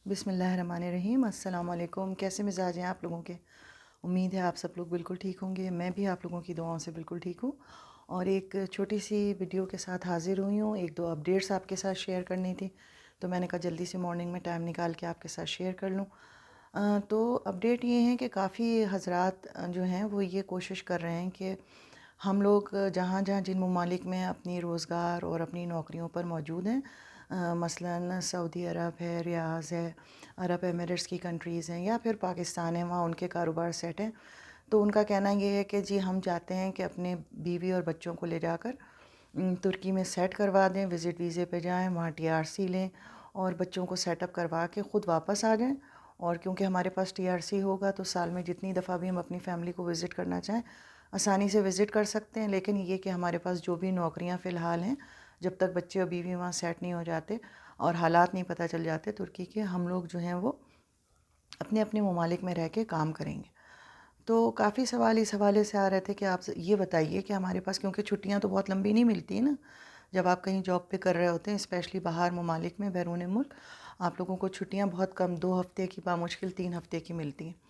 بسم اللہ الرحمن الرحیم۔ السلام علیکم۔ کیسے مزاج ہیں آپ لوگوں کے؟ امید ہے آپ سب لوگ بالکل ٹھیک ہوں گے۔ میں بھی آپ لوگوں کی دعاؤں سے بالکل ٹھیک ہوں، اور ایک چھوٹی سی ویڈیو کے ساتھ حاضر ہوئی ہوں۔ ایک دو اپڈیٹس آپ کے ساتھ شیئر کرنی تھی، تو میں نے کہا جلدی سے مارننگ میں ٹائم نکال کے آپ کے ساتھ شیئر کر لوں۔ تو اپڈیٹ یہ ہے کہ کافی حضرات جو ہیں وہ یہ کوشش کر رہے ہیں کہ ہم لوگ جہاں جہاں جن ممالک میں اپنی روزگار اور اپنی نوکریوں پر موجود ہیں، مثلاً سعودی عرب ہے، ریاض ہے، عرب ایمریٹس کی کنٹریز ہیں، یا پھر پاکستان ہے، وہاں ان کے کاروبار سیٹ ہیں، تو ان کا کہنا یہ ہے کہ جی ہم چاہتے ہیں کہ اپنے بیوی اور بچوں کو لے جا کر ترکی میں سیٹ کروا دیں، وزٹ ویزے پہ جائیں، وہاں TRC لیں اور بچوں کو سیٹ اپ کروا کے خود واپس آ جائیں۔ اور کیونکہ ہمارے پاس TRC ہوگا تو سال میں جتنی دفعہ بھی ہم اپنی فیملی کو وزٹ کرنا چاہیں آسانی سے وزٹ کر سکتے ہیں۔ لیکن یہ کہ ہمارے پاس جو بھی نوکریاں فی الحال ہیں، جب تک بچے اور بیوی وہاں سیٹ نہیں ہو جاتے اور حالات نہیں پتہ چل جاتے ترکی کے، ہم لوگ جو ہیں وہ اپنے اپنے ممالک میں رہ کے کام کریں گے۔ تو کافی سوال اس حوالے سے آ رہے تھے کہ آپ یہ بتائیے کہ ہمارے پاس، کیونکہ چھٹیاں تو بہت لمبی نہیں ملتی نا، جب آپ کہیں جاب پہ کر رہے ہوتے ہیں، اسپیشلی باہر ممالک میں، بیرون ملک، آپ لوگوں کو چھٹیاں بہت کم، 2 ہفتے کی، بامشکل 3 ہفتے کی ملتی ہیں۔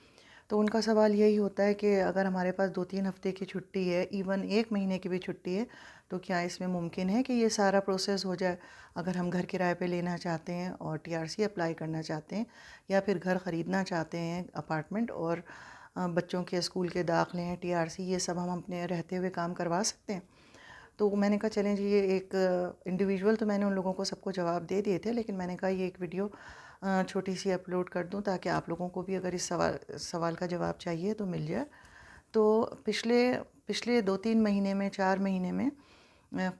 تو ان کا سوال یہی ہوتا ہے کہ اگر ہمارے پاس 2-3 ہفتے کی چھٹی ہے، ایون 1 مہینے کی بھی چھٹی ہے، تو کیا اس میں ممکن ہے کہ یہ سارا پروسیس ہو جائے اگر ہم گھر کرائے پہ لینا چاہتے ہیں اور TRC اپلائی کرنا چاہتے ہیں، یا پھر گھر خریدنا چاہتے ہیں، اپارٹمنٹ، اور بچوں کے اسکول کے داخلے ہیں، TRC، یہ سب ہم اپنے رہتے ہوئے کام کروا سکتے ہیں؟ تو میں نے کہا چلیں جی، یہ ایک انڈیویجول تو میں نے ان لوگوں کو سب کو جواب دے دیے تھے، لیکن میں نے کہا یہ ایک ویڈیو چھوٹی سی اپلوڈ کر دوں تاکہ آپ لوگوں کو بھی اگر اس سوال کا جواب چاہیے تو مل جائے۔ تو پچھلے 2-3 مہینے میں، 4 مہینے میں،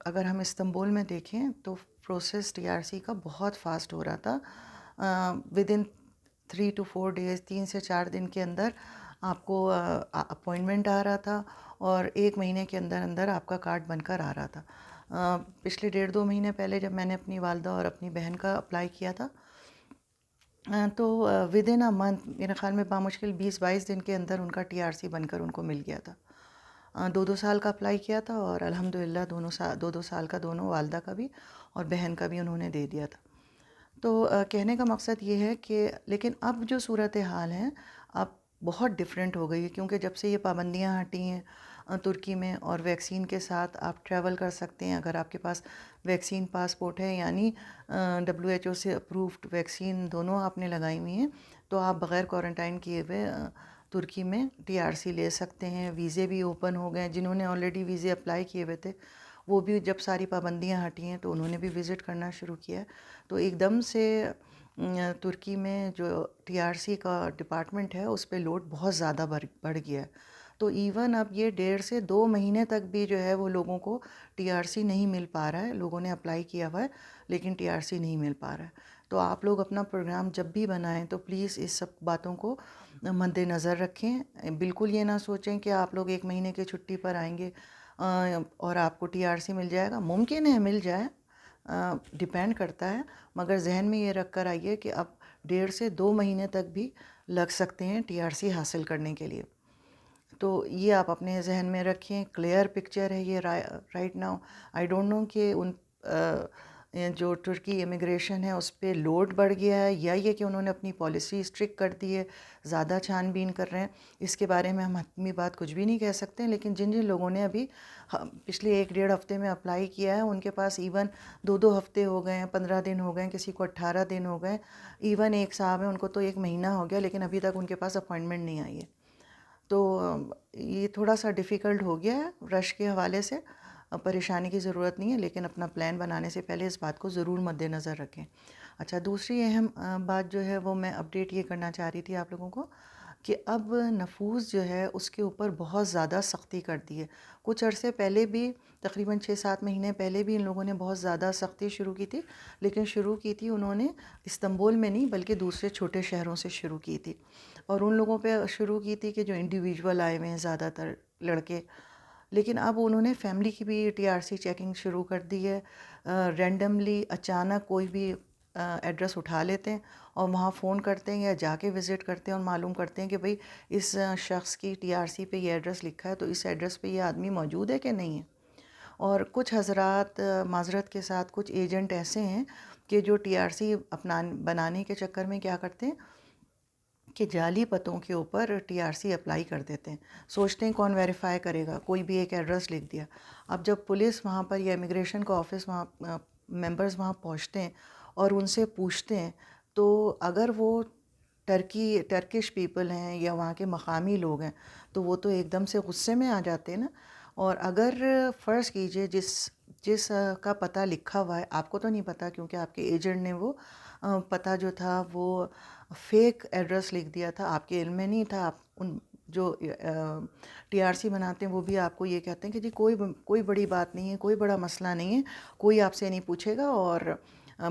اگر ہم استنبول میں دیکھیں تو پروسیس TRC کا بہت فاسٹ ہو رہا تھا۔ ودن 3 to 4 days، 3 سے 4 دن کے اندر آپ کو اپوائنٹمنٹ آ رہا تھا، اور 1 مہینے کے اندر اندر آپ کا کارڈ بن کر آ رہا تھا۔ پچھلے 1.5-2 مہینے پہلے جب میں نے اپنی والدہ اور اپنی بہن کا اپلائی کیا تھا، تو ودن اے منتھ، میرے خیال میں بامشکل 20-22 دن کے اندر ان کا TRC بن کر ان کو مل گیا تھا۔ 2 سال کا اپلائی کیا تھا، اور الحمدللہ 2 سال کا دونوں، والدہ کا بھی اور بہن کا بھی، انہوں نے دے دیا تھا۔ تو کہنے کا مقصد یہ ہے کہ لیکن اب جو صورتحال ہے اب بہت ڈیفرنٹ ہو گئی ہے، کیونکہ جب سے یہ پابندیاں ہٹی ہیں ترکی میں، اور ویکسین کے ساتھ آپ ٹریول کر سکتے ہیں اگر آپ کے پاس ویکسین پاسپورٹ ہے، یعنی WHO سے اپروفڈ ویکسین دونوں آپ نے لگائی ہوئی ہیں، تو آپ بغیر کوارنٹائن کیے ہوئے ترکی میں TRC لے سکتے ہیں۔ ویزے بھی اوپن ہو گئے ہیں، جنہوں نے آلریڈی ویزے اپلائی کیے ہوئے تھے وہ بھی جب ساری پابندیاں ہٹی ہیں تو انہوں نے بھی وزٹ کرنا شروع کیا ہے۔ تو ایک دم سے ترکی میں جو TRC کا ڈپارٹمنٹ ہے اس پہ لوڈ بہت زیادہ بڑھ گیا ہے۔ تو ایون اب یہ 1.5 سے 2 مہینے تک بھی جو ہے وہ لوگوں کو TRC نہیں مل پا رہا ہے۔ لوگوں نے اپلائی کیا ہوا ہے لیکن TRC نہیں مل پا رہا ہے۔ تو آپ لوگ اپنا پروگرام جب بھی بنائیں تو پلیز اس سب باتوں کو مد نظر رکھیں۔ بالکل یہ نہ سوچیں کہ آپ لوگ 1 مہینے کی چھٹی پر آئیں گے اور آپ کو TRC مل جائے گا۔ ممکن ہے مل جائے، ڈیپینڈ کرتا ہے، مگر ذہن میں یہ رکھ کر آئیے کہ اب 1.5 سے 2 مہینے تک بھی لگ سکتے ہیں TRC حاصل کرنے کے لیے۔ تو یہ آپ اپنے ذہن میں رکھیں، کلیئر پکچر ہے یہ right now. I don't know کہ ان جو ترکی امیگریشن ہے اس پہ لوڈ بڑھ گیا ہے، یا یہ کہ انہوں نے اپنی پالیسی اسٹرکٹ کر دی ہے، زیادہ چھان بین کر رہے ہیں، اس کے بارے میں ہم حتمی بات کچھ بھی نہیں کہہ سکتے۔ لیکن جن لوگوں نے ابھی پچھلے 1-1.5 ہفتے میں اپلائی کیا ہے ان کے پاس ایون 2 ہفتے ہو گئے ہیں، 15 دن ہو گئے ہیں، کسی کو 18 دن ہو گئے، ایون ایک صاحب ہیں ان کو تو 1 مہینہ ہو گیا لیکن ابھی تک ان کے پاس اپوائنٹمنٹ نہیں آئی ہے۔ تو یہ تھوڑا سا ڈیفیکلٹ ہو گیا ہے رش کے حوالے سے۔ پریشانی کی ضرورت نہیں ہے، لیکن اپنا پلان بنانے سے پہلے اس بات کو ضرور مد نظر رکھیں۔ اچھا، دوسری اہم بات جو ہے وہ میں اپڈیٹ یہ کرنا چاہ رہی تھی آپ لوگوں کو کہ اب نفوس جو ہے اس کے اوپر بہت زیادہ سختی کر دی ہے۔ کچھ عرصے پہلے بھی، تقریباً 6-7 مہینے پہلے بھی ان لوگوں نے بہت زیادہ سختی شروع کی تھی، لیکن شروع کی تھی انہوں نے استنبول میں نہیں بلکہ دوسرے چھوٹے شہروں سے شروع کی تھی، اور ان لوگوں پہ شروع کی تھی کہ جو انڈیویجول آئے ہوئے ہیں، زیادہ تر لڑکے۔ لیکن اب انہوں نے فیملی کی بھی TRC چیکنگ شروع کر دی ہے۔ رینڈملی اچانک کوئی بھی ایڈریس اٹھا لیتے ہیں اور وہاں فون کرتے ہیں یا جا کے وزٹ کرتے ہیں اور معلوم کرتے ہیں کہ بھئی اس شخص کی TRC پہ یہ ایڈریس لکھا ہے، تو اس ایڈریس پہ یہ آدمی موجود ہے کہ نہیں ہے۔ اور کچھ حضرات معذرت کے ساتھ، کچھ ایجنٹ ایسے ہیں کہ جو ٹی آر سی بنانے کے چکر میں کیا کرتے ہیں کہ جعلی پتوں کے اوپر ٹی آر سی اپلائی کر دیتے ہیں، سوچتے ہیں کون ویریفائی کرے گا، کوئی بھی ایک ایڈریس لکھ دیا۔ اب جب پولیس وہاں پر یا امیگریشن کا آفس وہاں ممبرز وہاں پہنچتے ہیں اور ان سے پوچھتے ہیں، تو اگر وہ ٹرکش پیپل ہیں یا وہاں کے مقامی لوگ ہیں تو وہ تو ایک دم سے غصے میں آ جاتے ہیں نا۔ اور اگر فرض کیجئے جس کا پتہ لکھا ہوا ہے، آپ کو تو نہیں پتہ کیونکہ آپ کے ایجنٹ نے وہ پتہ جو تھا وہ فیک ایڈریس لکھ دیا تھا، آپ کے علم میں نہیں تھا۔ آپ ان جو ٹی آر سی بناتے ہیں وہ بھی آپ کو یہ کہتے ہیں کہ جی کوئی بڑی بات نہیں ہے، کوئی بڑا مسئلہ نہیں ہے، کوئی آپ سے نہیں پوچھے گا، اور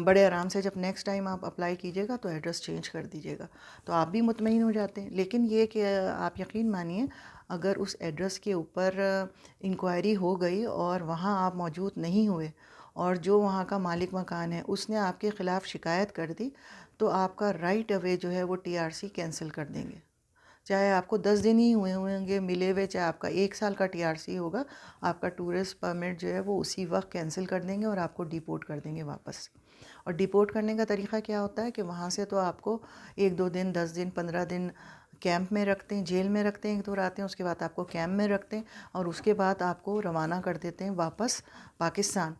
بڑے آرام سے جب نیکسٹ ٹائم آپ اپلائی کیجیے گا تو ایڈریس چینج کر دیجیے گا، تو آپ بھی مطمئن ہو جاتے ہیں۔ لیکن یہ کہ آپ یقین مانیے اگر اس ایڈریس کے اوپر انکوائری ہو گئی اور وہاں آپ موجود نہیں ہوئے اور جو وہاں کا مالک مکان ہے اس نے آپ کے خلاف شکایت کر دی، تو آپ کا رائٹ اوے جو ہے وہ ٹی آر سی کینسل کر دیں گے، چاہے آپ کو 10 دن ہی ہوئے ہوں گے ملے ہوئے، چاہے آپ کا 1 سال کا ٹی آر سی ہوگا، آپ کا ٹورسٹ پرمٹ جو ہے وہ اسی وقت کینسل کر دیں گے اور آپ کو ڈیپورٹ کر دیں گے واپس۔ اور ڈیپورٹ کرنے کا طریقہ کیا ہوتا ہے کہ وہاں سے تو آپ کو 1-2 دن 10 دن 15 دن کیمپ میں رکھتے ہیں، جیل میں رکھتے ہیں، 1-2 راتیں، اس کے بعد آپ کو کیمپ میں رکھتے ہیں اور اس کے بعد آپ کو روانہ کر دیتے ہیں واپس پاکستان۔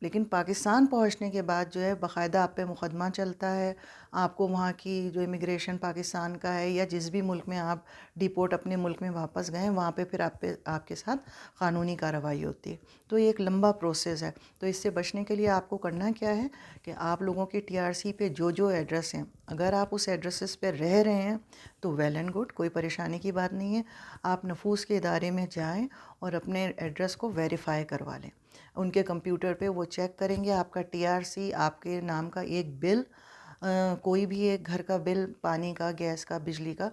لیکن پاکستان پہنچنے کے بعد جو ہے باقاعدہ آپ پہ مقدمہ چلتا ہے، آپ کو وہاں کی جو امیگریشن پاکستان کا ہے یا جس بھی ملک میں آپ ڈیپورٹ اپنے ملک میں واپس گئے وہاں پہ پھر آپ کے ساتھ قانونی کارروائی ہوتی ہے۔ تو یہ ایک لمبا پروسیس ہے۔ تو اس سے بچنے کے لیے آپ کو کرنا کیا ہے کہ آپ لوگوں کی ٹی آر سی پہ جو ایڈریس ہیں، اگر آپ اس ایڈریسز پہ رہ رہے ہیں تو ویل اینڈ گڈ، کوئی پریشانی کی بات نہیں ہے، آپ نفوس کے ادارے میں جائیں اور اپنے ایڈریس کو ویریفائی کروا لیں۔ ان کے کمپیوٹر پہ وہ چیک کریں گے آپ کا ٹی آر سی، آپ کے نام کا ایک بل، کوئی بھی ایک گھر کا بل، پانی کا، گیس کا، بجلی کا،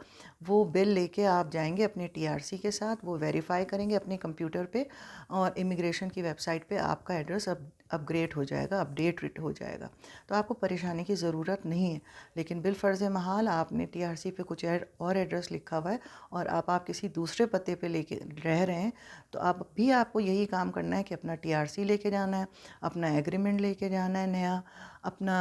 وہ بل لے کے آپ جائیں گے اپنے ٹی آر سی کے ساتھ، وہ ویریفائی کریں گے اپنے کمپیوٹر پہ اور امیگریشن کی ویب سائٹ پہ آپ کا ایڈریس اپ گریڈ ہو جائے گا، اپڈیٹ ہو جائے گا، تو آپ کو پریشانی کی ضرورت نہیں ہے۔ لیکن بالفرض محال آپ نے ٹی آر سی پہ کچھ اور ایڈریس لکھا ہوا ہے اور آپ کسی دوسرے پتے پہ لے کے رہ رہے ہیں، تو آپ کو یہی کام کرنا ہے کہ اپنا ٹی آر سی لے کے جانا ہے، اپنا ایگریمنٹ لے کے جانا ہے نیا، اپنا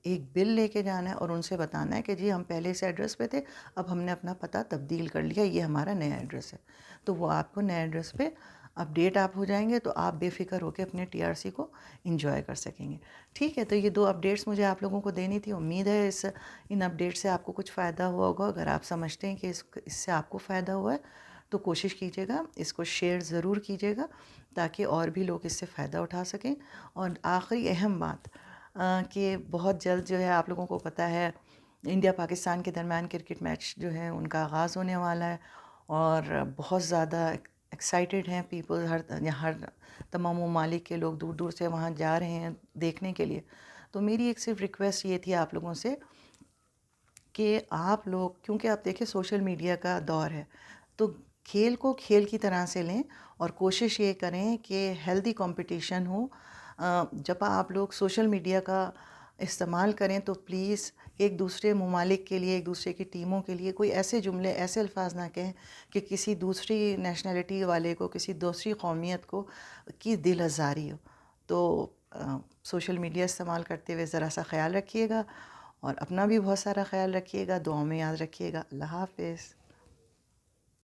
ایک بل لے کے جانا ہے اور ان سے بتانا ہے کہ جی ہم پہلے اس ایڈریس پہ تھے، اب ہم نے اپنا پتہ تبدیل کر لیا، یہ ہمارا نیا ایڈریس ہے۔ تو وہ آپ کو نئے ایڈریس پہ اپڈیٹ آپ ہو جائیں گے تو آپ بے فکر ہو کے اپنے ٹی آر سی کو انجوائے کر سکیں گے۔ ٹھیک ہے، تو یہ 2 اپڈیٹس مجھے آپ لوگوں کو دینی تھی۔ امید ہے ان اپڈیٹ سے آپ کو کچھ فائدہ ہوا ہوگا۔ اگر آپ سمجھتے ہیں کہ اس سے آپ کو فائدہ ہوا ہے تو کوشش کیجیے گا اس کو شیئر ضرور کیجیے گا تاکہ اور بھی لوگ اس سے فائدہ اٹھا سکیں۔ اور آخری اہم بات کہ بہت جلد جو ہے آپ لوگوں کو پتہ ہے انڈیا پاکستان کے درمیان کرکٹ میچ جو ہے ان کا آغاز ہونے والا ہے اور بہت زیادہ ایکسائٹیڈ ہیں پیپل، ہر تمام ممالک کے لوگ دور دور سے وہاں جا رہے ہیں دیکھنے کے لیے۔ تو میری ایک صرف ریکویسٹ یہ تھی آپ لوگوں سے کہ آپ لوگ، کیونکہ آپ دیکھیں سوشل میڈیا کا دور ہے، تو کھیل کو کھیل کی طرح سے لیں اور کوشش یہ کریں کہ ہیلدی کمپٹیشن ہو۔ جب آپ لوگ سوشل میڈیا کا استعمال کریں تو پلیز ایک دوسرے ممالک کے لیے، ایک دوسرے کی ٹیموں کے لیے کوئی ایسے جملے، ایسے الفاظ نہ کہیں کہ کسی دوسری نیشنلٹی والے کو، کسی دوسری قومیت کو کی دل آزاری ہو۔ تو سوشل میڈیا استعمال کرتے ہوئے ذرا سا خیال رکھیے گا اور اپنا بھی بہت سارا خیال رکھیے گا، دعاؤں میں یاد رکھیے گا۔ اللہ حافظ۔